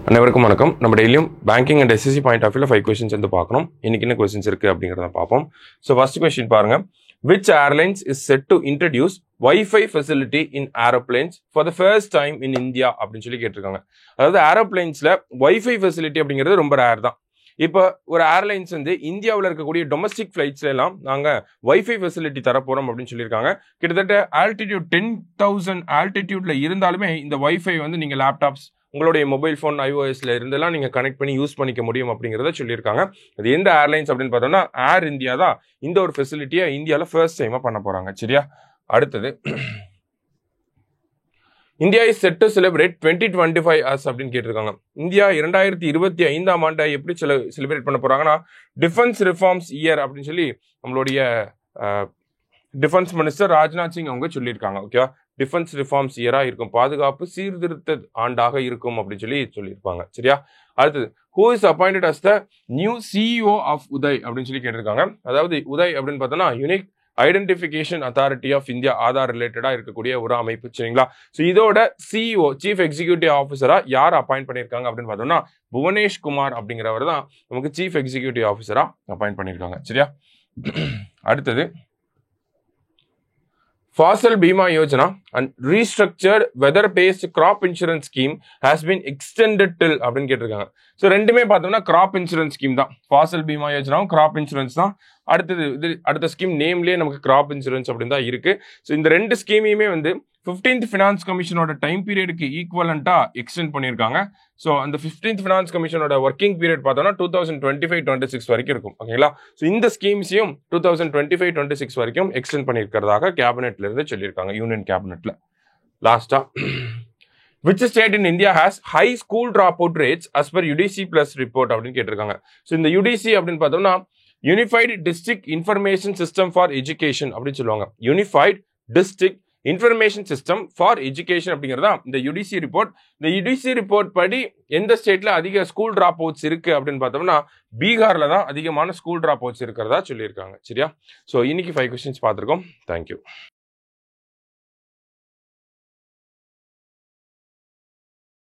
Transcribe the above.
அனைவருக்கும் வணக்கம். நம்ம டெய்லியும் banking and SSC point of வியூல 5 கொஸ்டின்ஸ் வந்து பார்க்கணும். இன்னைக்கு என்ன கொஸ்டின்ஸ் இருக்கு அப்படிங்கிறத பார்ப்போம். ஸோ ஃபர்ஸ்ட் கொஸ்டின் பாருங்க. Which airlines is set to introduce Wi-Fi facility in aeroplanes for the first time in India அப்படின்னு சொல்லி கேட்டிருக்காங்க. அதாவது ஏரோப்ளைன்ஸ்ல வைஃபை ஃபெசிலிட்டி அப்படிங்கிறது ரொம்ப ரேர் தான். இப்போ ஒரு ஏர்லைன்ஸ் வந்து இந்தியாவில் இருக்கக்கூடிய டொமஸ்டிக் ஃபிளைட்ஸ்ல எல்லாம் நாங்கள் வைஃபை ஃபெசிலிட்டி தரப்போறோம் அப்படின்னு சொல்லியிருக்காங்க. கிட்டத்தட்ட ஆல்டிடியூட் 10,000 ஆல்டிடியூட்ல இருந்தாலுமே இந்த வைஃபை வந்து நீங்கள் லேப்டாப்ஸ் உங்களுடைய மொபைல் ஃபோன் iOSல இருந்தெல்லாம் நீங்கள் கனெக்ட் பண்ணி யூஸ் பண்ணிக்க முடியும் அப்படிங்கிறத சொல்லியிருக்காங்க. அது எந்த ஏர்லைன்ஸ் அப்படின்னு பார்த்தோம்னா ஏர் இந்தியா தான் இந்த ஒரு ஃபெசிலிட்டியை இந்தியாவில் ஃபர்ஸ்ட் டைமாக பண்ண போறாங்க. சரியா? அடுத்தது, India is set to celebrate 2025 as அப்படின்னு கேட்டிருக்காங்க. இந்தியா 2025ஆம் ஆண்டை எப்படி செலிப்ரேட் பண்ண போறாங்கன்னா டிஃபென்ஸ் ரிஃபார்ம்ஸ் இயர் அப்படின்னு சொல்லி நம்மளுடைய டிஃபென்ஸ் மினிஸ்டர் ராஜ்நாத் சிங் அவங்க சொல்லியிருக்காங்க. ஓகேவா? டிஃபென்ஸ் ரிஃபார்ம்ஸ் இயரா இருக்கும், பாதுகாப்பு சீர்திருத்த ஆண்டாக இருக்கும் அப்படின்னு சொல்லியிருப்பாங்க. சரியா? அடுத்தது, who is appointed as the new CEO of UIDAI அப்படின்னு சொல்லி கேட்டிருக்காங்க. அதாவது உதய் அப்படின்னு பார்த்தோம்னா unique identification authority of India, Aadhaar ரிலேட்டடா இருக்கக்கூடிய ஒரு அமைப்பு. சரிங்களா? ஸோ இதோட சிஇஓ சீஃப் எக்ஸிக்யூட்டிவ் ஆஃபீஸரா யார் அப்பாயிண்ட் பண்ணியிருக்காங்க அப்படின்னு பார்த்தோம்னா புவனேஷ் குமார் அப்படிங்கிறவர் தான் நமக்கு சீஃப் எக்ஸிக்யூட்டிவ் ஆஃபீஸரா அப்பாயிண்ட் பண்ணியிருக்காங்க. சரியா? அடுத்தது, Fasal Bima Yojana and restructured weather-based crop insurance scheme has been extended till அப்படின்னு கேட்டிருக்காங்க. ஸோ ரெண்டுமே பார்த்தோம்னா கிராப் இன்சூரன்ஸ் ஸ்கீம் தான். ஃபாசல் பீமா யோஜனாவும் கிராப் இன்சூரன்ஸ் தான். அடுத்த ஸ்கீம் நேம்லேயே நமக்கு கிராப் இன்சூரன்ஸ் அப்படின்னு தான் இருக்கு. ஸோ இந்த ரெண்டு ஸ்கீமையுமே வந்து 15th ஃபினான்ஸ் கமிஷனோட டைம் பீரியடுக்கு ஈக்குவலண்டா எக்ஸ்டெண்ட் பண்ணியிருக்காங்க. ஸோ அந்த 15th ஃபினான்ஸ் கமிஷனோட ஒர்க்கிங் பீரியட் பார்த்தோம்னா 2025-26 வரைக்கும் இருக்கும். ஓகேங்களா? ஸோ இந்த ஸ்கீம்ஸையும் 2025-26 வரைக்கும் எக்ஸ்டெண்ட் பண்ணியிருக்கிறதாக கேபினெட்ல இருந்து சொல்லியிருக்காங்க, யூனியன் கேபினெட்ல. லாஸ்டா, which state in India has high school dropout rates as per UDC plus report அப்படின்னு கேட்டிருக்காங்க. ஸோ இந்த UDC அப்படின்னு பார்த்தோம்னா unified district information system for education அப்படின்னு சொல்லுவாங்க. Unified district information system for education அப்படிங்கிறதா இந்த யுடிசி ரிப்போர்ட். இந்த யுடிசி ரிப்போர்ட் படி எந்த ஸ்டேட்ல அதிக ஸ்கூல் டிராப் அவுட்ஸ் இருக்கு அப்படின்னு பார்த்தோம்னா பீகார்ல தான் அதிகமான ஸ்கூல் டிராப் அவுட்ஸ் இருக்கிறதா சொல்லியிருக்காங்க. சரியா? ஸோ இன்னைக்கு 5 கொஸ்டின்ஸ் பார்த்துருக்கோம். தேங்க்யூ.